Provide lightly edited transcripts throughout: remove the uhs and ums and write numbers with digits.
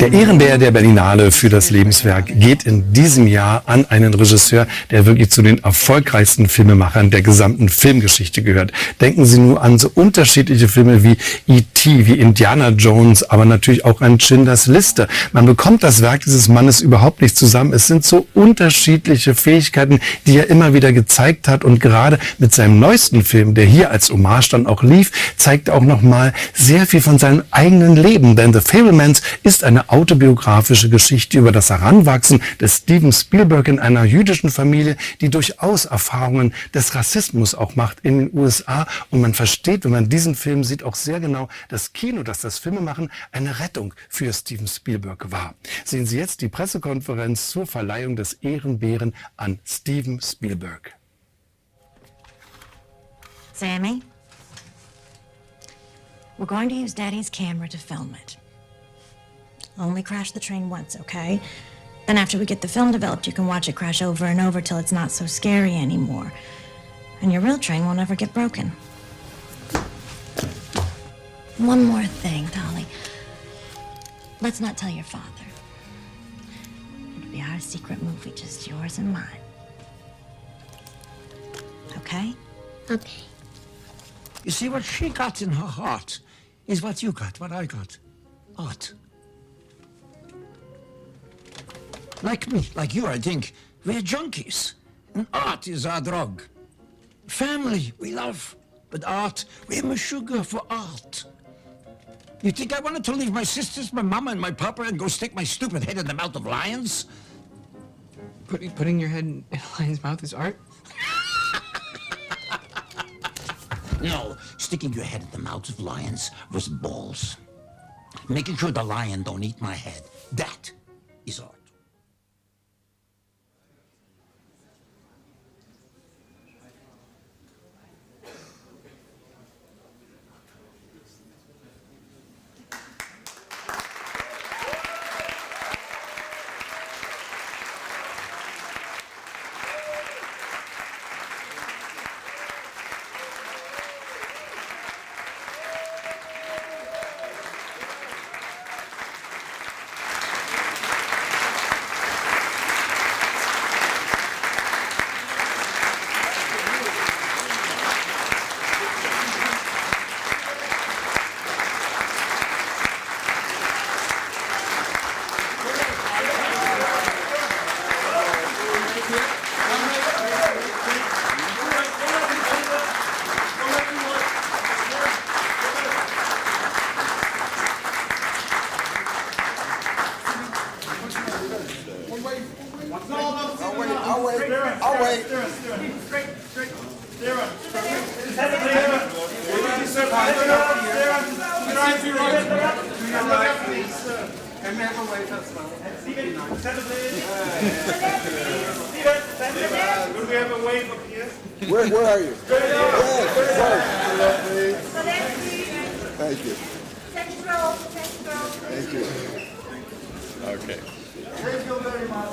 Der Ehrenbär der Berlinale für das Lebenswerk geht in diesem Jahr an einen Regisseur, der wirklich zu den erfolgreichsten Filmemachern der gesamten Filmgeschichte gehört. Denken Sie nur an so unterschiedliche Filme wie E.T., wie Indiana Jones, aber natürlich auch an Schindlers Liste. Man bekommt das Werk dieses Mannes überhaupt nicht zusammen. Es sind so unterschiedliche Fähigkeiten, die er immer wieder gezeigt hat. Und gerade mit seinem neuesten Film, der hier als Hommage dann auch lief, zeigt er auch nochmal sehr viel von seinem eigenen Leben. Denn The Fabelmans ist eine autobiografische Geschichte über das Heranwachsen des Steven Spielberg in einer jüdischen Familie, die durchaus Erfahrungen des Rassismus auch macht in den USA. Und man versteht, wenn man diesen Film sieht, auch sehr genau, das Kino, dass das Filmemachen eine Rettung für Steven Spielberg war. Sehen Sie jetzt die Pressekonferenz zur Verleihung des Ehrenbären an Steven Spielberg. Sammy, we're going to use Daddy's camera to film it. Only crash the train once, okay? Then after we get the film developed, you can watch it crash over and over till it's not so scary anymore. And your real train won't ever get broken. One more thing, Dolly. Let's not tell your father. It'll be our secret movie, just yours and mine. Okay? Okay. You see, what she got in her heart is what you got, what I got. Art. Like me, like you, I think, we're junkies. And art is our drug. Family, we love. But art, we're sugar for art. You think I wanted to leave my sisters, my mama, and my papa and go stick my stupid head in the mouth of lions? Putting your head in a lion's mouth is art? No, sticking your head in the mouths of lions was balls. Making sure the lion don't eat my head. That is art. I'll wait. Where are you? Thank you. Thank you. Okay. Thank you very much.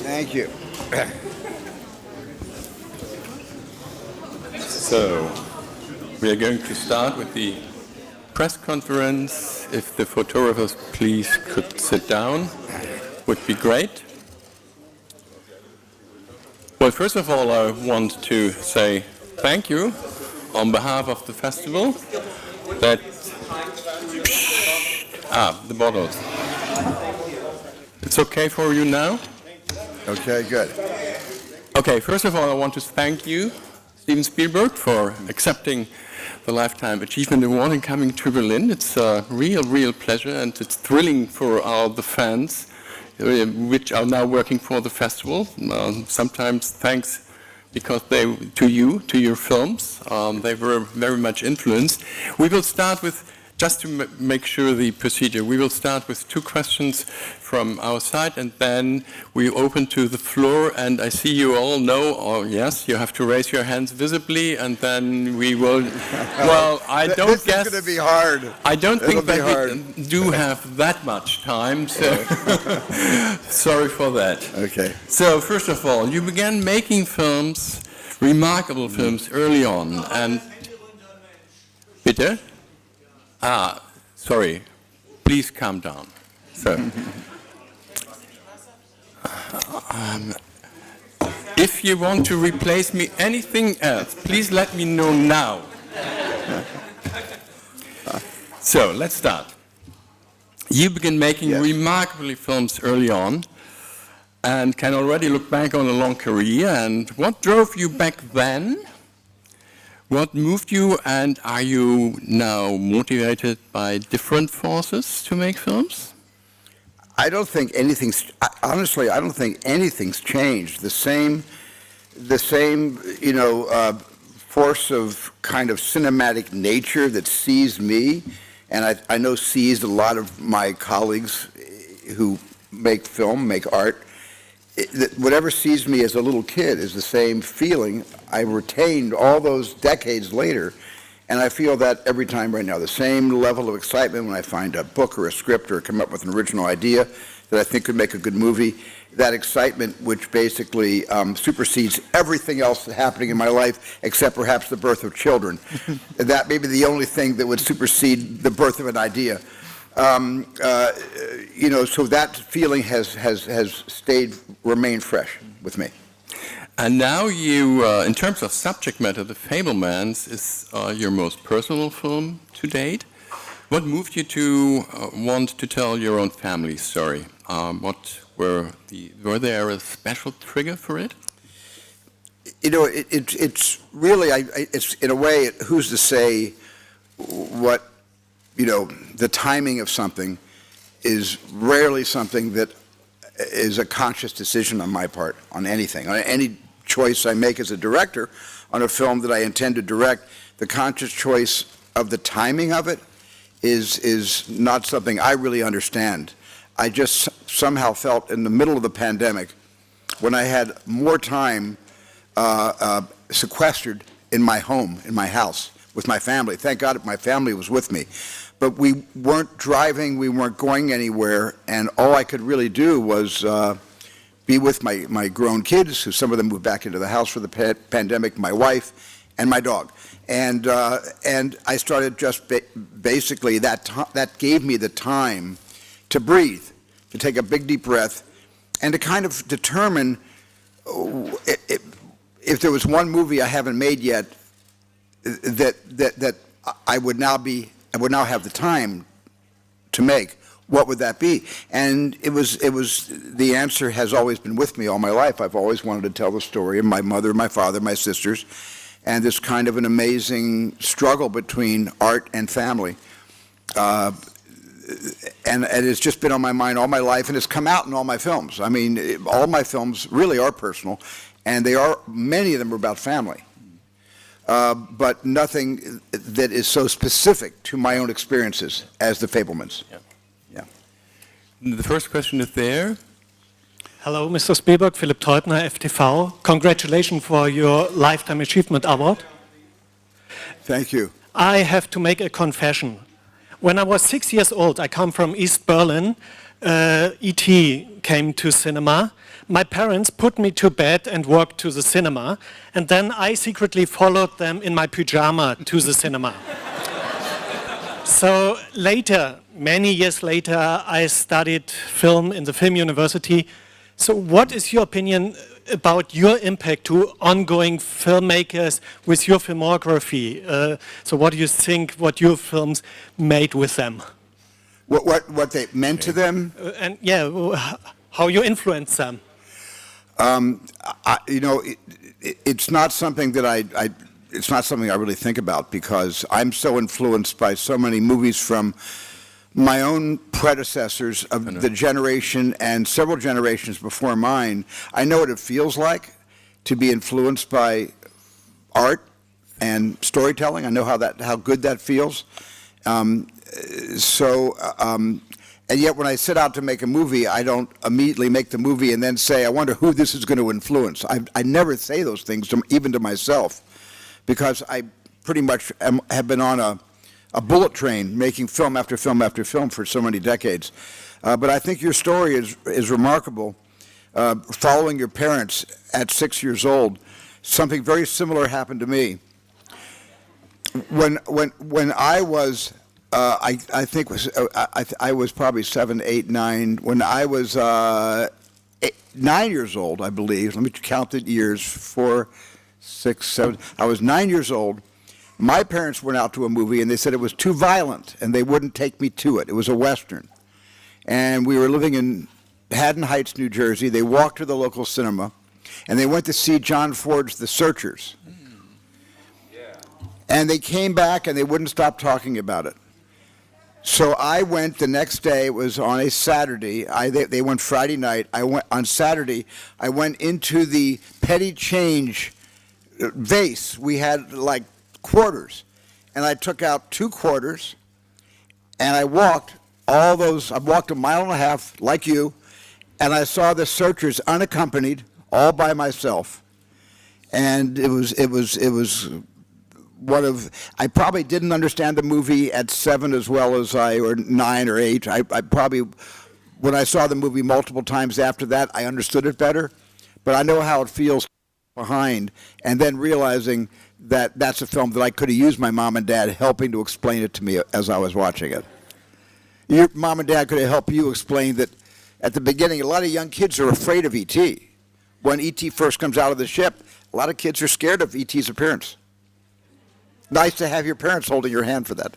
Thank you. So, we are going to start with the press conference. If the photographers please could sit down, would be great. Well, first of all, I want to say thank you on behalf of the festival. That the bottles. It's okay for you now? Okay, good. Okay, first of all, I want to thank you, Steven Spielberg, for accepting the Lifetime Achievement Award and coming to Berlin. It's a real pleasure, and it's thrilling for all the fans which are now working for the festival. Sometimes thanks because to your films. They were very much influenced. We will start with, just to make sure the procedure, we will start with 2 questions from our side, and then we open to the floor, and I see you all know, or yes, you have to raise your hands visibly, and then we will, well, I don't this guess. This is going to be hard. I don't It'll think that we do have that much time, so sorry for that. Okay. So, first of all, you began making films, remarkable films, early on, and... Bitte? Sorry. Please calm down. So, if you want to replace me anything else, please let me know now. So, let's start. You began making remarkably films early on and can already look back on a long career. And what drove you back then? What moved you, and are you now motivated by different forces to make films? I don't think anything's, honestly, I don't think anything's changed. The same, force of kind of cinematic nature that seized me, and I know seized a lot of my colleagues who make film, make art. Whatever seized me as a little kid is the same feeling I retained all those decades later, and I feel that every time right now. The same level of excitement when I find a book or a script or come up with an original idea that I think could make a good movie. That excitement which basically supersedes everything else that's happening in my life except perhaps the birth of children. That may be the only thing that would supersede the birth of an idea. So that feeling has remained fresh with me. And now you, in terms of subject matter, The Fabelmans is your most personal film to date. What moved you to want to tell your own family story? Were there a special trigger for it? It's really, it's in a way, who's to say what, the timing of something is rarely something that is a conscious decision on my part, on anything. On any choice I make as a director on a film that I intend to direct, the conscious choice of the timing of it is not something I really understand. I just somehow felt in the middle of the pandemic, when I had more time sequestered in my home, in my house, with my family. Thank God my family was with me. But we weren't driving, we weren't going anywhere, and all I could really do was be with my grown kids, who some of them moved back into the house for the pandemic, my wife, and my dog. And I started just basically, that gave me the time to breathe, to take a big deep breath, and to kind of determine if there was one movie I haven't made yet that I would now have the time to make, what would that be? And it was the answer has always been with me all my life. I've always wanted to tell the story of my mother, my father, my sisters, and this kind of an amazing struggle between art and family. And it's just been on my mind all my life, and it's come out in all my films. I mean, all my films really are personal, and many of them are about family. But nothing that is so specific to my own experiences as The Fabelmans. Yeah. The first question is there. Hello, Mr. Spielberg, Philipp Teubner, FTV. Congratulations for your Lifetime Achievement Award. Thank you. I have to make a confession. When I was 6 years old, I come from East Berlin, E.T. came to cinema. My parents put me to bed and walked to the cinema, and then I secretly followed them in my pyjama to the cinema. So later, many years later, I studied film in the Film University. So what is your opinion about your impact to ongoing filmmakers with your filmography? So what do you think, what your films made with them? What they meant to them? And yeah, how you influence them? It's not something that it's not something I really think about, because I'm so influenced by so many movies from my own predecessors of the generation and several generations before mine. I know what it feels like to be influenced by art and storytelling. I know how good that feels. And yet when I set out to make a movie, I don't immediately make the movie and then say, I wonder who this is going to influence. I never say those things, even to myself, because I pretty much have been on a bullet train making film after film after film for so many decades. But I think your story is remarkable. Following your parents at 6 years old, something very similar happened to me. When I was I think I was probably 7, 8, 9 when I was 9 years old, I believe. Let me count the years: 4, 6, 7. I was 9 years old. My parents went out to a movie and they said it was too violent and they wouldn't take me to it. It was a Western. And we were living in Haddon Heights, New Jersey. They walked to the local cinema and they went to see John Ford's The Searchers. And they came back and they wouldn't stop talking about it. So I went the next day. It was on a Saturday. They went Friday night. I went on Saturday. I went into the petty change vase. We had like quarters, and I took out 2 quarters, and I walked I walked a mile and a half like you, and I saw The Searchers unaccompanied, all by myself, and it was I probably didn't understand the movie at 7 as well as or 9 or 8. I probably, when I saw the movie multiple times after that, I understood it better, but I know how it feels behind, and then realizing that that's a film that I could have used my mom and dad helping to explain it to me as I was watching it. Your mom and dad could have helped you explain that at the beginning, a lot of young kids are afraid of E.T. When E.T. first comes out of the ship, a lot of kids are scared of E.T.'s appearance. Nice to have your parents holding your hand for that.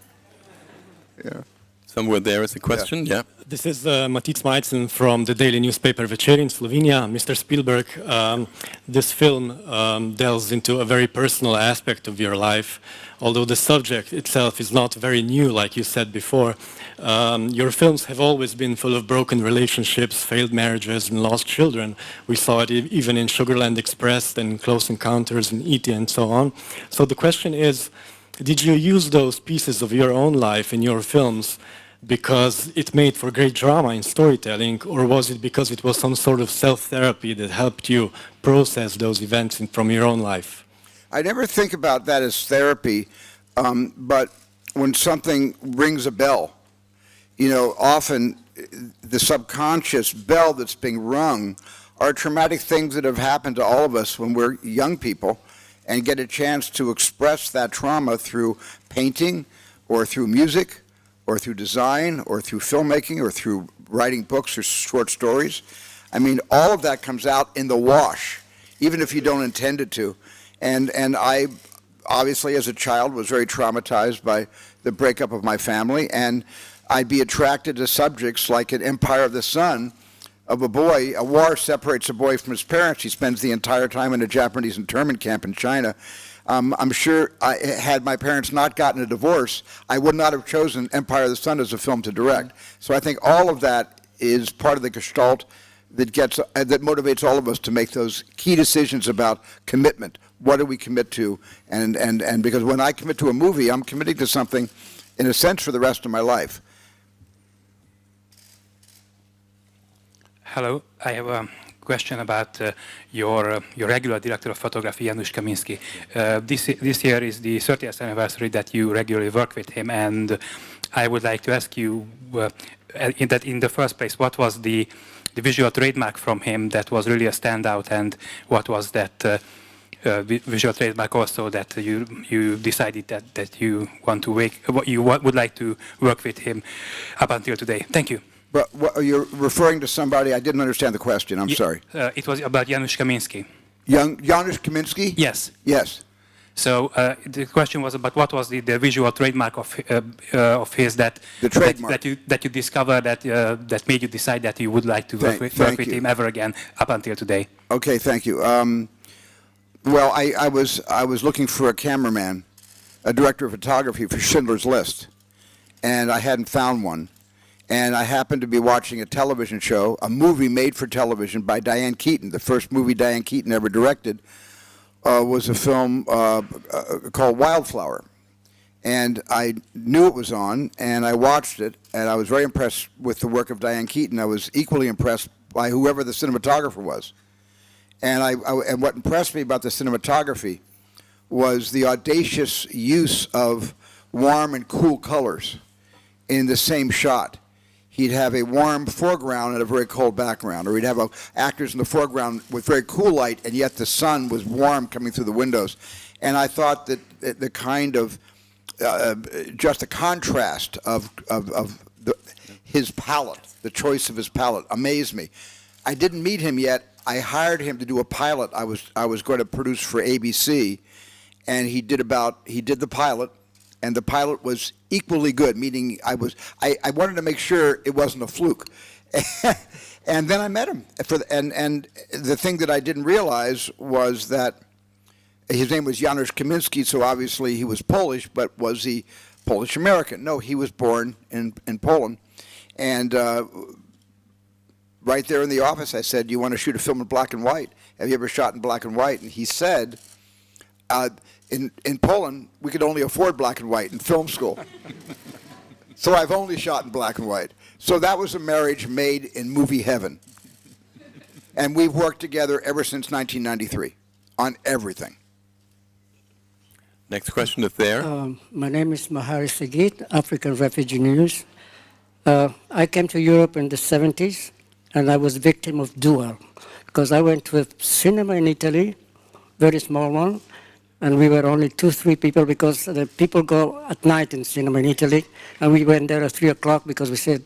Yeah. Somewhere there is a question, yeah. This is Matic Smajcen from the daily newspaper Večer in Slovenia. Mr. Spielberg, this film delves into a very personal aspect of your life. Although the subject itself is not very new, like you said before, your films have always been full of broken relationships, failed marriages, and lost children. We saw it even in Sugarland Express and Close Encounters and E.T. and so on. So the question is, did you use those pieces of your own life in your films because it made for great drama in storytelling, or was it because it was some sort of self-therapy that helped you process those events from your own life? I never think about that as therapy, but when something rings a bell, you know, often the subconscious bell that's being rung are traumatic things that have happened to all of us when we're young people, and get a chance to express that trauma through painting or through music or through design or through filmmaking or through writing books or short stories. I mean, all of that comes out in the wash, even if you don't intend it to. And I, obviously, as a child, was very traumatized by the breakup of my family, and I'd be attracted to subjects like an Empire of the Sun, of a boy. A war separates a boy from his parents. He spends the entire time in a Japanese internment camp in China. I'm sure had my parents not gotten a divorce, I would not have chosen Empire of the Sun as a film to direct. So I think all of that is part of the gestalt that motivates all of us to make those key decisions about commitment. What do we commit to? And because when I commit to a movie, I'm committing to something, in a sense, for the rest of my life. Hello, I have a question about your regular director of photography, Janusz Kaminski. This year is the 30th anniversary that you regularly work with him, and I would like to ask you, in the first place, what was the visual trademark from him that was really a standout, and what was that visual trademark also that you decided that you would like to work with him up until today? Thank you. But you're referring to somebody, I didn't understand the question, I'm sorry. It was about Janusz Kaminski. Janusz Kaminski? Yes. Yes. So the question was about what was the visual trademark of his that you discovered that made you decide that you would like to work with him ever again up until today. Okay, thank you. Well, I was looking for a cameraman, a director of photography for Schindler's List, and I hadn't found one. And I happened to be watching a television show, a movie made for television by Diane Keaton. The first movie Diane Keaton ever directed was a film called Wildflower. And I knew it was on, and I watched it, and I was very impressed with the work of Diane Keaton. I was equally impressed by whoever the cinematographer was. And and what impressed me about the cinematography was the audacious use of warm and cool colors in the same shot. He'd have a warm foreground and a very cold background, or he'd have actors in the foreground with very cool light, and yet the sun was warm coming through the windows. And I thought that the kind of just a contrast of his palette, the choice of his palette, amazed me. I didn't meet him yet. I hired him to do a pilot I was going to produce for ABC, and he did the pilot, and the pilot was equally good, meaning I wanted to make sure it wasn't a fluke. And then I met him, and the thing that I didn't realize was that his name was Janusz Kaminski, so obviously he was Polish, but was he Polish-American? No, he was born in Poland. And right there in the office, I said, "Do you want to shoot a film in black and white? Have you ever shot in black and white?" And he said, in Poland, we could only afford black and white in film school. So I've only shot in black and white. So that was a marriage made in movie heaven. And we've worked together ever since 1993 on everything. Next question is there. My name is Mahari Sagit, African Refugee News. I came to Europe in the 70s, and I was victim of Duel, because I went to a cinema in Italy, very small one, and we were only 2-3 people, because the people go at night in cinema in Italy, and we went there at 3 o'clock because we said,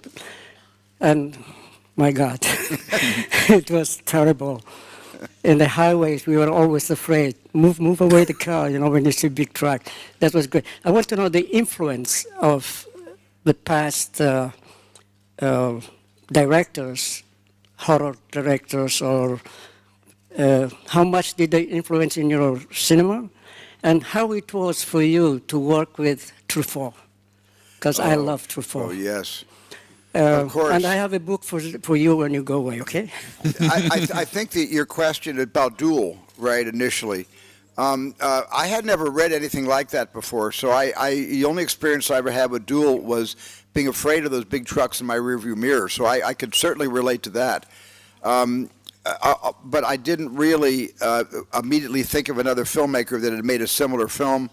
and my God, it was terrible. In the highways, we were always afraid. Move away the car, when you see big truck. That was great. I want to know the influence of the past directors, horror directors, or how much did they influence in your cinema, and how it was for you to work with Truffaut, because I love Truffaut. Oh, yes. Of course. And I have a book for you when you go away, okay? I think that your question about Duel, right, initially, I had never read anything like that before, so the only experience I ever had with Duel was being afraid of those big trucks in my rearview mirror, so I could certainly relate to that. But I didn't really immediately think of another filmmaker that had made a similar film.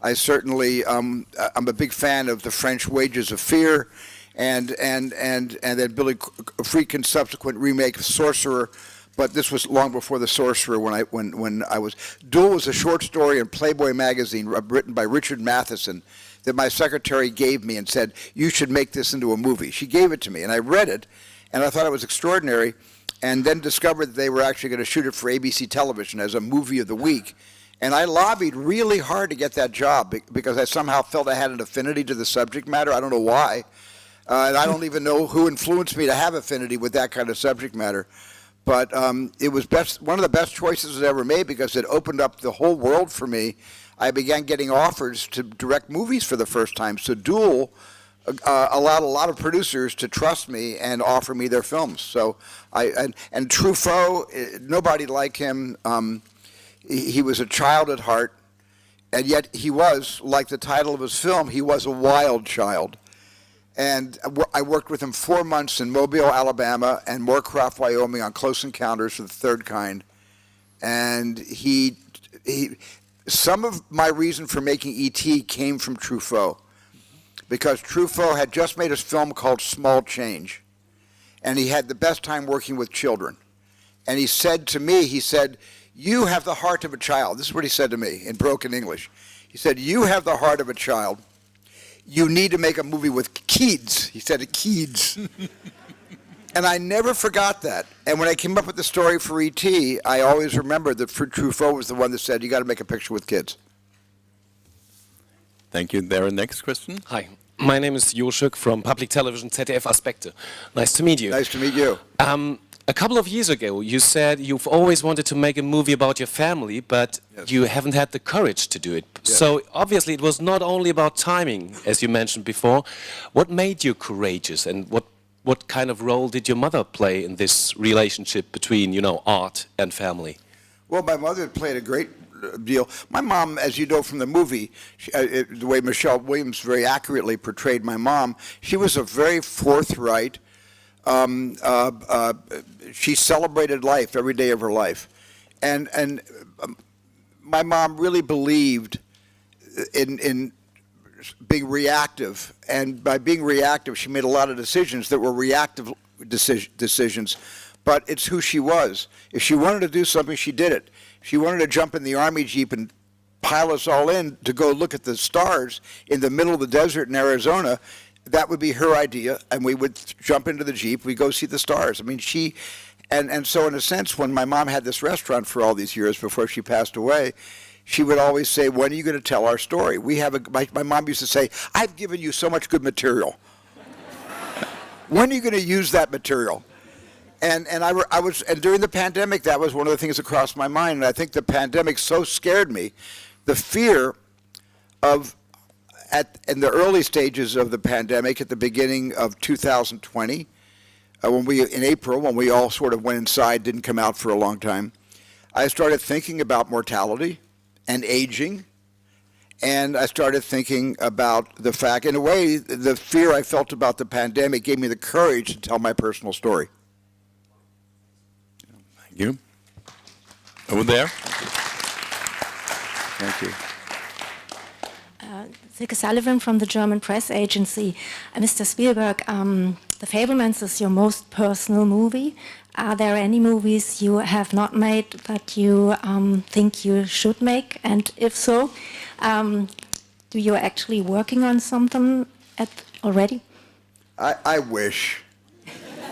I certainly, I'm a big fan of the French Wages of Fear, and then Billy Friedkin's subsequent remake of Sorcerer, but this was long before The Sorcerer when I was. Duel was a short story in Playboy magazine written by Richard Matheson that my secretary gave me and said, "You should make this into a movie." She gave it to me, and I read it, and I thought it was extraordinary, and then discovered that they were actually going to shoot it for ABC television as a movie of the week. And I lobbied really hard to get that job because I somehow felt I had an affinity to the subject matter. I don't know why. And I don't even know who influenced me to have affinity with that kind of subject matter. But it was one of the best choices I ever made because it opened up the whole world for me. I began getting offers to direct movies for the first time. So Duel allowed a lot of producers to trust me and offer me their films. So and Truffaut, nobody like him. He was a child at heart, and yet he was, like the title of his film, he was a wild child. And I worked with him 4 months in Mobile, Alabama, and Moorcroft, Wyoming, on Close Encounters of the Third Kind. And some of my reason for making E.T. came from Truffaut, because Truffaut had just made a film called Small Change, and he had the best time working with children. And he said to me, "You have the heart of a child." This is what he said to me in broken English. He said, "You have the heart of a child. You need to make a movie with kids." He said, "Kids." And I never forgot that. And when I came up with the story for E.T., I always remembered that Truffaut was the one that said, "You got to make a picture with kids." Thank you. There, next question. Hi, my name is Joshuk from Public Television ZDF Aspekte. Nice to meet you. Nice to meet you. A couple of years ago, you said you've always wanted to make a movie about your family, but Yes. you haven't had the courage to do it. Yes. So obviously it was not only about timing, as you mentioned before. What made you courageous, and what kind of role did your mother play in this relationship between, art and family? Well, my mother played a great deal. My mom, as you know from the movie, the way Michelle Williams very accurately portrayed my mom, she was a very forthright, she celebrated life every day of her life. And my mom really believed in being reactive. And by being reactive, she made a lot of decisions that were reactive decisions. But it's who she was. If she wanted to do something, she did it. If she wanted to jump in the Army Jeep and pile us all in to go look at the stars in the middle of the desert in Arizona, that would be her idea, and we would jump into the Jeep, we'd go see the stars. I mean, and so in a sense, when my mom had this restaurant for all these years before she passed away, she would always say, when are you going to tell our story? My mom used to say, I've given you so much good material. When are you going to use that material? And during the pandemic, that was one of the things that crossed my mind. And I think the pandemic so scared me, the fear of, in the early stages of the pandemic, at the beginning of 2020, in April, when we all sort of went inside, didn't come out for a long time, I started thinking about mortality and aging. And I started thinking about the fact, in a way, the fear I felt about the pandemic gave me the courage to tell my personal story. Thank you. Over there. Thank you. Silke Sullivan from the German press agency. Mr. Spielberg, The Fabelmans is your most personal movie. Are there any movies you have not made that you think you should make? And if so, do you actually working on something already? I wish.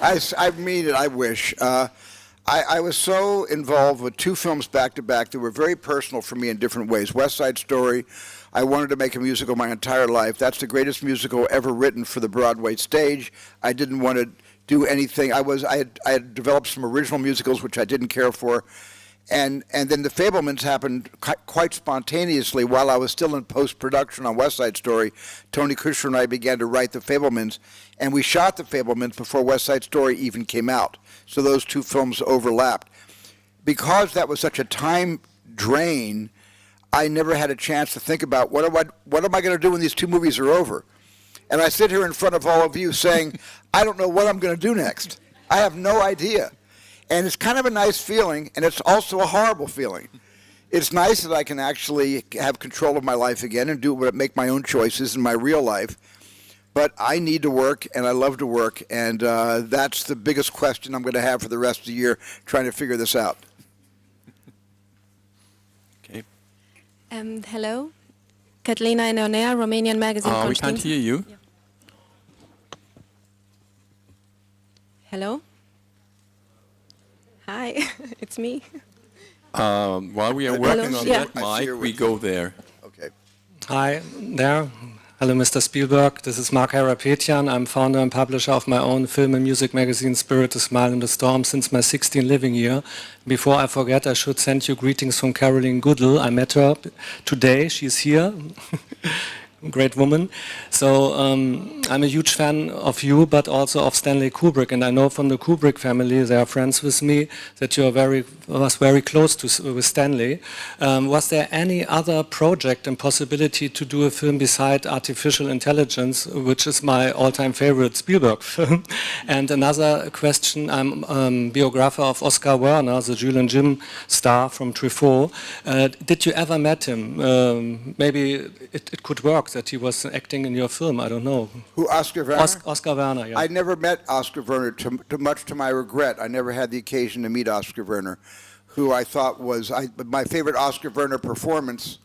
I mean it, I wish. I was so involved with two films back-to-back that were very personal for me in different ways. West Side Story, I wanted to make a musical my entire life. That's the greatest musical ever written for the Broadway stage. I didn't want to do anything. I had developed some original musicals, which I didn't care for. And then The Fabelmans happened quite spontaneously while I was still in post-production on West Side Story. Tony Kushner and I began to write The Fabelmans, and we shot The Fabelmans before West Side Story even came out. So those two films overlapped. Because that was such a time drain, I never had a chance to think about what am I going to do when these two movies are over? And I sit here in front of all of you saying, I don't know what I'm going to do next. I have no idea. And it's kind of a nice feeling, and it's also a horrible feeling. It's nice that I can actually have control of my life again and make my own choices in my real life. But I need to work, and I love to work, and that's the biggest question I'm going to have for the rest of the year, trying to figure this out. Okay. Hello, Catalina Ionea, Romanian magazine. We can't hear you. Yeah. Hello. Hi, it's me. While we are working on that mic, we go there. Okay. Hi there. Hello, Mr. Spielberg. This is Mark Harapetian. I'm founder and publisher of my own film and music magazine, Spirit, A Smile in the Storm, since my 16th living year. Before I forget, I should send you greetings from Caroline Goodall. I met her today. She's here. Great woman. So I'm a huge fan of you, but also of Stanley Kubrick. And I know from the Kubrick family, they are friends with me, that you was very close with Stanley. Was there any other project and possibility to do a film beside Artificial Intelligence, which is my all-time favorite Spielberg film? And another question, I'm biographer of Oscar Werner, the Jules and Jim star from Truffaut. Did you ever met him? Maybe it could work that he was acting in your film, I don't know. Who, Oscar Werner? Oscar Werner, yeah. I never met Oscar Werner, much to my regret. I never had the occasion to meet Oscar Werner, who I thought was, my favorite Oscar Werner performance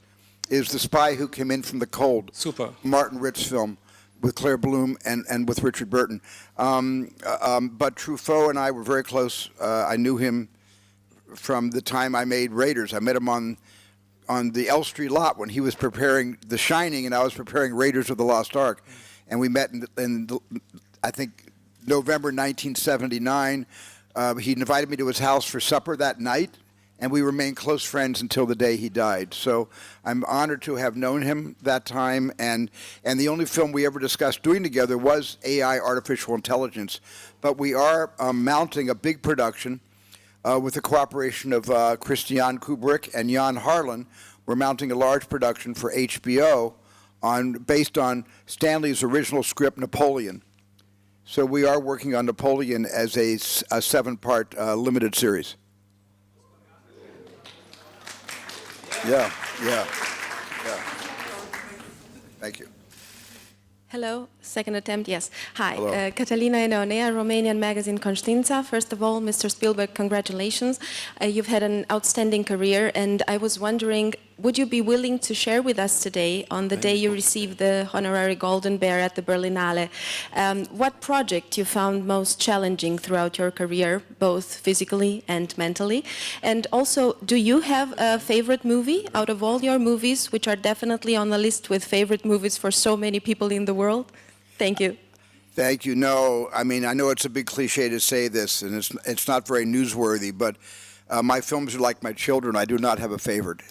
is The Spy Who Came In From the Cold. Super. Martin Ritz film with Claire Bloom and with Richard Burton. But Truffaut and I were very close. I knew him from the time I made Raiders. I met him on the Elstree lot when he was preparing The Shining and I was preparing Raiders of the Lost Ark. And we met in I think, November 1979. He invited me to his house for supper that night, and we remained close friends until the day he died. So I'm honored to have known him that time, and the only film we ever discussed doing together was AI, artificial intelligence. But we are mounting a big production with the cooperation of Christian Kubrick and Jan Harlan. We're mounting a large production for HBO based on Stanley's original script, Napoleon. So we are working on Napoleon as a 7-part limited series. Yeah. Thank you. Hello, second attempt, yes. Hi, Hello. Catalina Ionea, Romanian magazine Conștiința. First of all, Mr. Spielberg, congratulations. You've had an outstanding career, and I was wondering, would you be willing to share with us today, on the day you received the honorary Golden Bear at the Berlinale, what project you found most challenging throughout your career, both physically and mentally? And also, do you have a favorite movie out of all your movies, which are definitely on the list with favorite movies for so many people in the world? Thank you. Thank you. No, I mean, I know it's a big cliche to say this, and it's not very newsworthy, but my films are like my children. I do not have a favorite.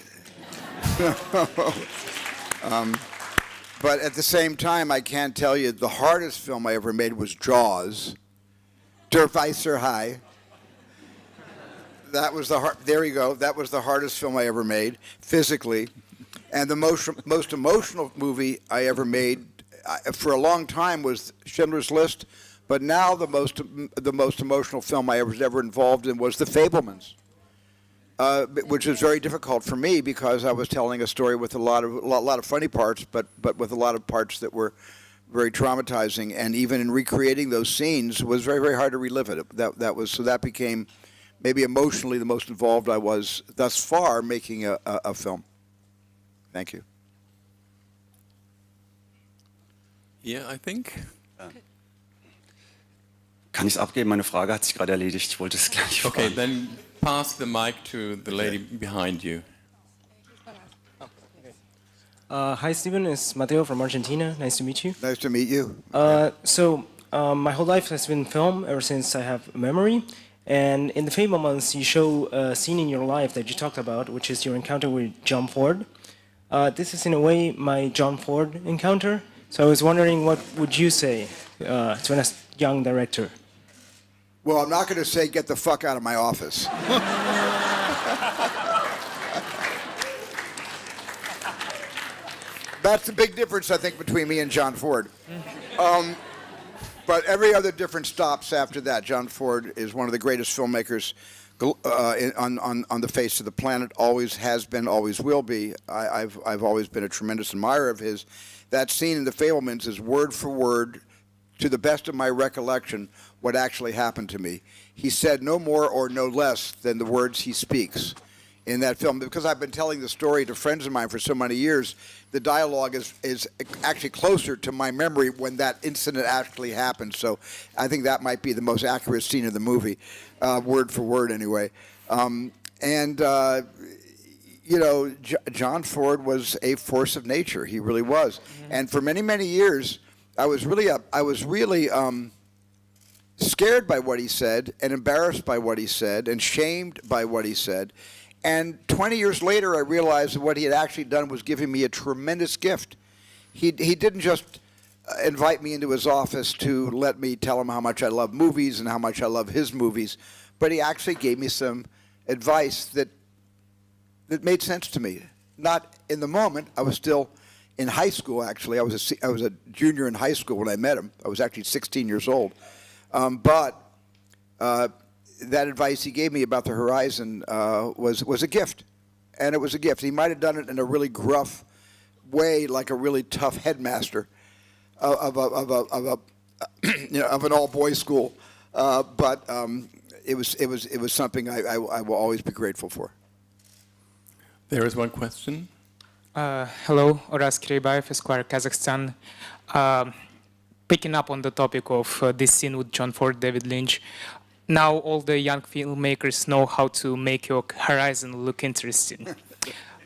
But at the same time, I can't tell you, the hardest film I ever made was Jaws. Der Weißer Hai. That was there you go. That was the hardest film I ever made, physically. And the most emotional movie I ever made for a long time was Schindler's List, but now the most emotional film I was ever involved in was The Fabelmans. Which is very difficult for me because I was telling a story with a lot of funny parts, but with a lot of parts that were very traumatizing. And even in recreating those scenes, it was very, very hard to relive it. So that became maybe emotionally the most involved I was thus far making a film. Thank you. Yeah, I think. Kann ich es abgeben? Meine Frage hat sich gerade erledigt. Ich wollte es gleich fragen. Okay, then pass the mic to the lady behind you. Hi, Steven. It's Mateo from Argentina. Nice to meet you. Nice to meet you. My whole life has been film ever since I have memory. And in the Fabelmans, you show a scene in your life that you talked about, which is your encounter with John Ford. This is in a way my John Ford encounter. So I was wondering, what would you say to a young director? Well, I'm not going to say get the fuck out of my office. That's the big difference, I think, between me and John Ford. But every other difference stops after that. John Ford is one of the greatest filmmakers on the face of the planet. Always has been, always will be. I've always been a tremendous admirer of his. That scene in The Fabelmans is word for word, to the best of my recollection, what actually happened to me. He said no more or no less than the words he speaks in that film. Because I've been telling the story to friends of mine for so many years, the dialogue is actually closer to my memory when that incident actually happened. So I think that might be the most accurate scene of the movie, word for word anyway. You know, John Ford was a force of nature. He really was. And for many, many years, I was really scared by what he said and embarrassed by what he said and shamed by what he said. And 20 years later, I realized that what he had actually done was giving me a tremendous gift. He didn't just invite me into his office to let me tell him how much I love movies and how much I love his movies, but he actually gave me some advice that made sense to me. Not in the moment. I was still in high school, actually. I was a junior in high school when I met him. I was actually 16 years old. But that advice he gave me about the horizon was a gift. And it was a gift. He might have done it in a really gruff way, like a really tough headmaster of an all-boys school. But it was something I will always be grateful for. There is one question. Hello, Oras Kiribayev, Esquire, Kazakhstan. Picking up on the topic of this scene with John Ford, David Lynch, now all the young filmmakers know how to make your horizon look interesting.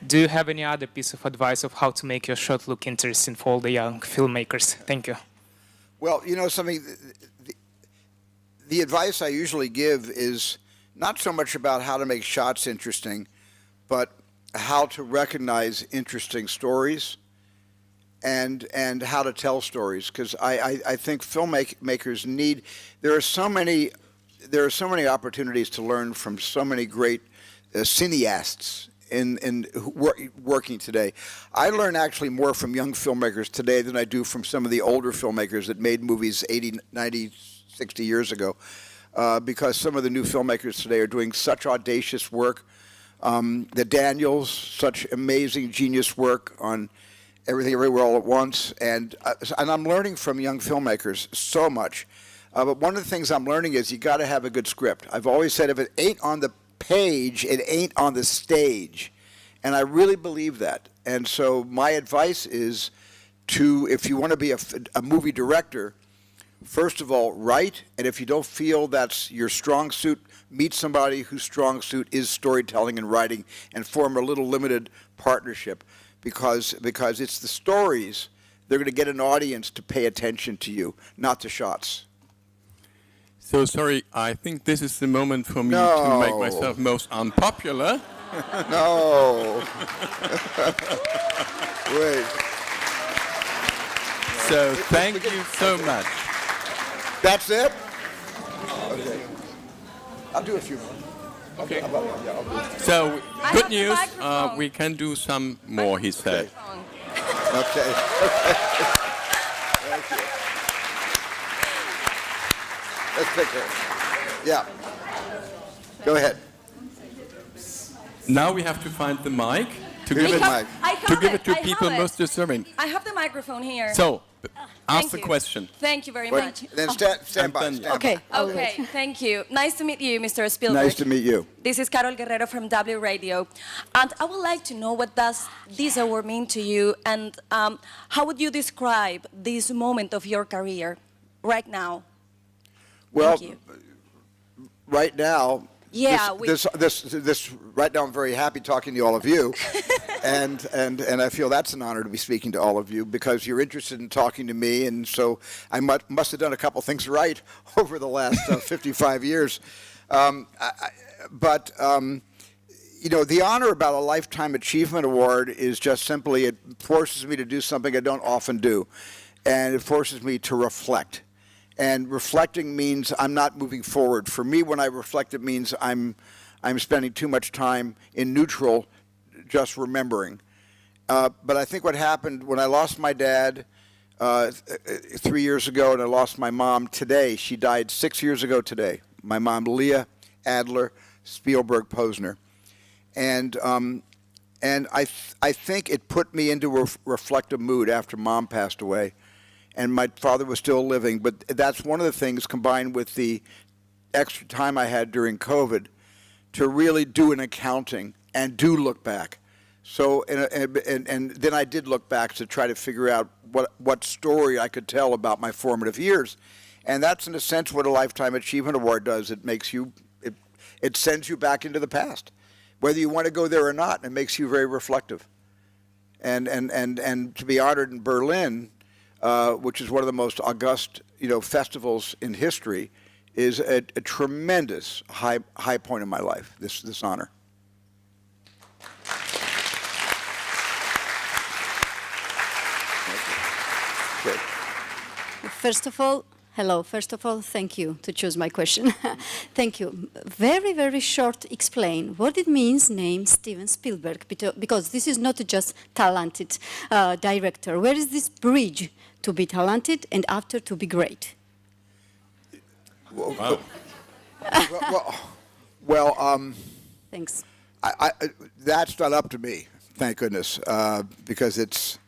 Do you have any other piece of advice of how to make your shot look interesting for all the young filmmakers? Thank you. Well, you know something, the advice I usually give is not so much about how to make shots interesting, but how to recognize interesting stories and how to tell stories. Because I think filmmakers need, there are so many opportunities to learn from so many great cineasts in working today. I learn actually more from young filmmakers today than I do from some of the older filmmakers that made movies 80, 90, 60 years ago. Because some of the new filmmakers today are doing such audacious work. The Daniels, such amazing genius work on Everything Everywhere All at Once. And I'm learning from young filmmakers so much. But one of the things I'm learning is you got to have a good script. I've always said if it ain't on the page, it ain't on the stage. And I really believe that. And so my advice is to, if you want to be a movie director, first of all, write, and if you don't feel that's your strong suit, meet somebody whose strong suit is storytelling and writing, and form a little limited partnership, because it's the stories. They're going to get an audience to pay attention to you, not the shots. So sorry, I think this is the moment for me to make myself most unpopular. No. Wait. So thank you so much. That's it? Okay. I'll do a few more. Okay. I'll do it. So good news, we can do some more, he said. Okay. Thank you. Let's take care. Yeah. Go ahead. Now we have to find the mic to give it to people most deserving. I have the microphone here. So, ask the question. Thank you very much. Then stand by. Okay, thank you. Nice to meet you, Mr. Spielberg. Nice to meet you. This is Carol Guerrero from W Radio. And I would like to know, what does this award mean to you, and how would you describe this moment of your career right now? Well, right now, yeah, this right now I'm very happy talking to all of you, and I feel that's an honor to be speaking to all of you, because you're interested in talking to me, and so I must have done a couple things right over the last 55 years. But you know, the honor about a Lifetime Achievement Award is just simply, it forces me to do something I don't often do, and it forces me to reflect. And reflecting means I'm not moving forward. For me, when I reflect, it means I'm spending too much time in neutral, just remembering. But I think what happened when I lost my dad 3 years ago, and I lost my mom today. She died 6 years ago today. My mom, Leah Adler Spielberg Posner, and I think it put me into a reflective mood after Mom passed away. And my father was still living, but that's one of the things, combined with the extra time I had during COVID, to really do an accounting and do look back. So, and then I did look back to try to figure out what story I could tell about my formative years. And that's, in a sense, what a Lifetime Achievement Award does. It makes you, it sends you back into the past, whether you want to go there or not. It makes you very reflective. And to be honored in Berlin, which is one of the most august, festivals in history, is a tremendous high point in my life. This honor. First of all, hello. First of all, thank you to choose my question. Thank you. Very, very short explain what it means name Steven Spielberg, because this is not just talented director. Where is this bridge to be talented and after to be great? Wow. Thanks. That's not up to me, thank goodness, because it's,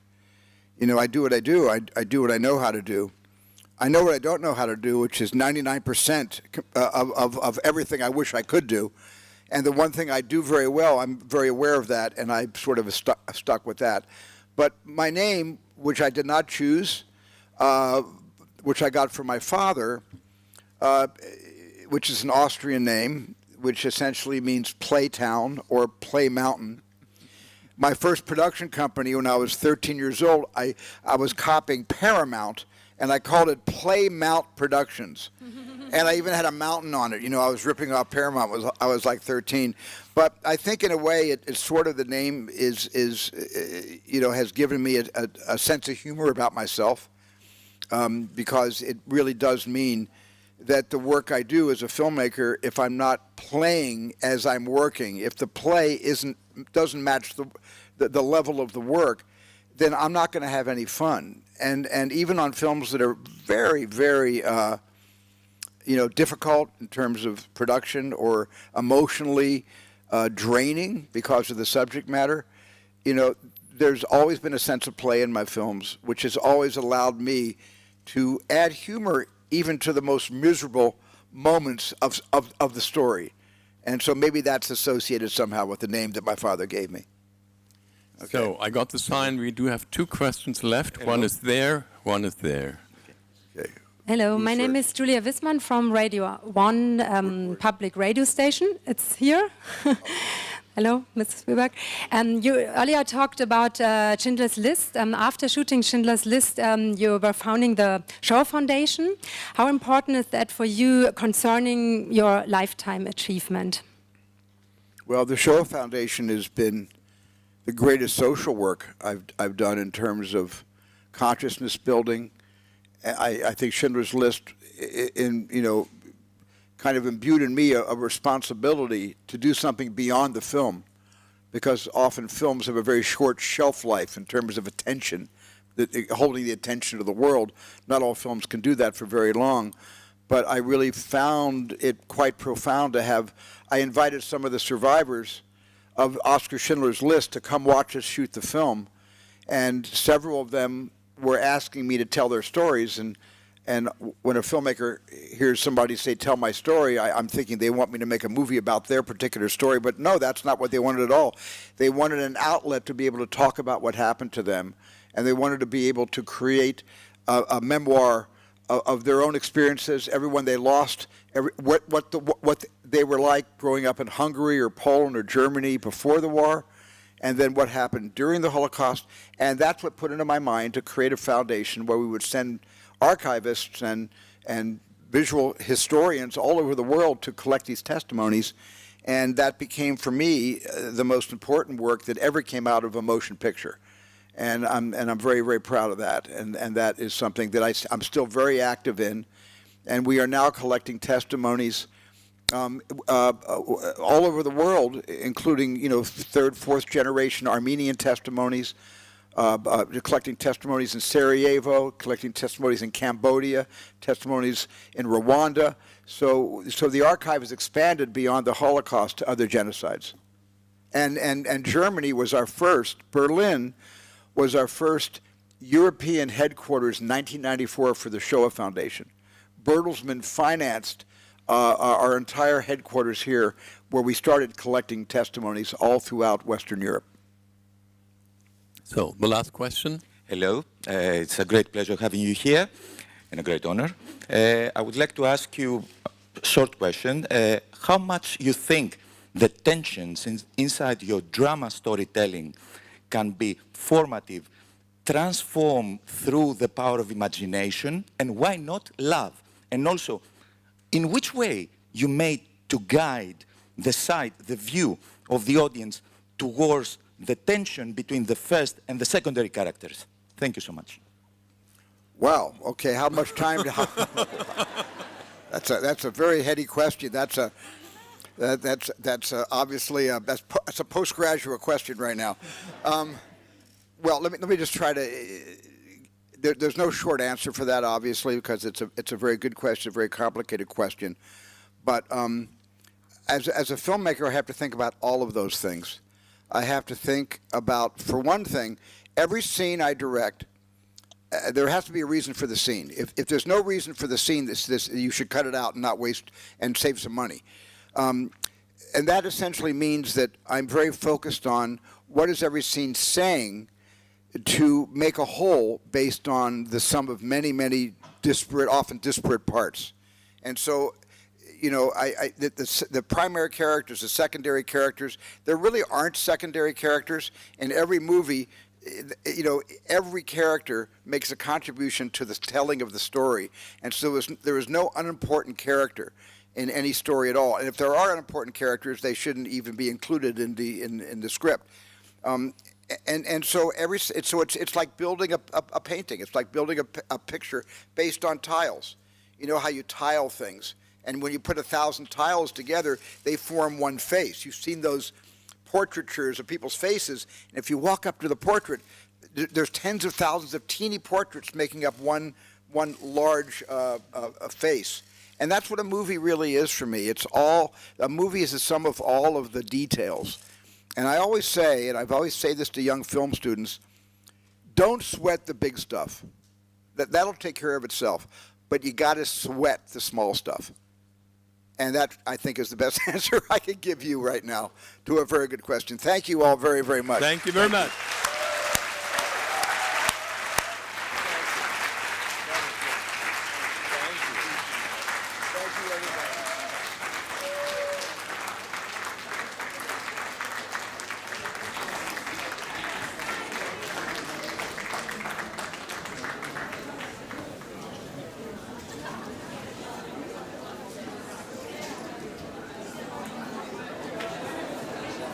I do what I do. I do what I know how to do. I know what I don't know how to do, which is 99% of everything I wish I could do. And the one thing I do very well, I'm very aware of that, and I sort of stuck with that. But my name, which I did not choose, which I got from my father, which is an Austrian name, which essentially means play town or play mountain. My first production company, when I was 13 years old, I was copying Paramount, and I called it Play Mount Productions. And I even had a mountain on it. I was ripping off Paramount. I was like 13. But I think in a way, it's sort of, the name is has given me a sense of humor about myself, because it really does mean that the work I do as a filmmaker, if I'm not playing as I'm working, if the play doesn't match the level of the work, then I'm not going to have any fun. And even on films that are very, very difficult in terms of production or emotionally draining because of the subject matter, there's always been a sense of play in my films, which has always allowed me to add humor even to the most miserable moments of the story. And so maybe that's associated somehow with the name that my father gave me. So I got the sign. We do have 2 questions left. Hello. One is there, one is there. Okay. Hello, my name is Julia Wissmann from Radio 1 public radio station. It's here. Hello, Mr. Spielberg. You earlier talked about Schindler's List. After shooting Schindler's List, you were founding the Shoah Foundation. How important is that for you concerning your lifetime achievement? Well, the Shoah Foundation has been the greatest social work I've done in terms of consciousness building. I think Schindler's List, kind of imbued in me a responsibility to do something beyond the film, because often films have a very short shelf life in terms of attention, holding the attention of the world. Not all films can do that for very long, but I really found it quite profound to have. I invited some of the survivors of Oskar Schindler's List to come watch us shoot the film, and several of them were asking me to tell their stories, and when a filmmaker hears somebody say, tell my story, I'm thinking they want me to make a movie about their particular story, but no, that's not what they wanted at all. They wanted an outlet to be able to talk about what happened to them, and they wanted to be able to create a memoir of their own experiences, everyone they lost, what they were like growing up in Hungary or Poland or Germany before the war, and then what happened during the Holocaust. And that's what put into my mind to create a foundation where we would send archivists and visual historians all over the world to collect these testimonies. And that became, for me, the most important work that ever came out of a motion picture. And I'm very, very proud of that. And that is something that I'm still very active in. And we are now collecting testimonies all over the world, including, 3rd, 4th generation Armenian testimonies, collecting testimonies in Sarajevo, collecting testimonies in Cambodia, testimonies in Rwanda. So the archive has expanded beyond the Holocaust to other genocides. And Germany was our first, Berlin was our first European headquarters in 1994 for the Shoah Foundation. Bertelsmann financed our entire headquarters here, where we started collecting testimonies all throughout Western Europe. So, the last question. Hello, it's a great pleasure having you here, and a great honor. I would like to ask you a short question. How much you think the tensions inside your drama storytelling can be formative, transformed through the power of imagination, and why not love? And also, in which way you made to guide the view of the audience towards the tension between the first and the secondary characters? Thank you so much. Wow. Okay. How much time? That's a very heady question. That's obviously that's a postgraduate question right now. Well, let me just try to. There's no short answer for that, obviously, because it's a very good question, a very complicated question. But as a filmmaker, I have to think about all of those things. I have to think about, for one thing, every scene I direct, there has to be a reason for the scene. If there's no reason for the scene, you should cut it out and not waste and save some money. And that essentially means that I'm very focused on what is every scene saying, to make a whole based on the sum of many, many disparate, often disparate parts. And so, the primary characters, the secondary characters, there really aren't secondary characters. In every movie, every character makes a contribution to the telling of the story. And so there is no unimportant character in any story at all. And if there are unimportant characters, they shouldn't even be included in the script. And so it's like building a painting. It's like building a picture based on tiles. You know how you tile things, and when you put 1,000 tiles together, they form one face. You've seen those portraitures of people's faces, and if you walk up to the portrait, there's tens of thousands of teeny portraits making up one large face. And that's what a movie really is for me. A movie is the sum of all of the details. And I always say, and I've always said this to young film students, don't sweat the big stuff. That'll take care of itself. But you got to sweat the small stuff. And that, I think, is the best answer I can give you right now to a very good question. Thank you all very, very much. Thank you very much.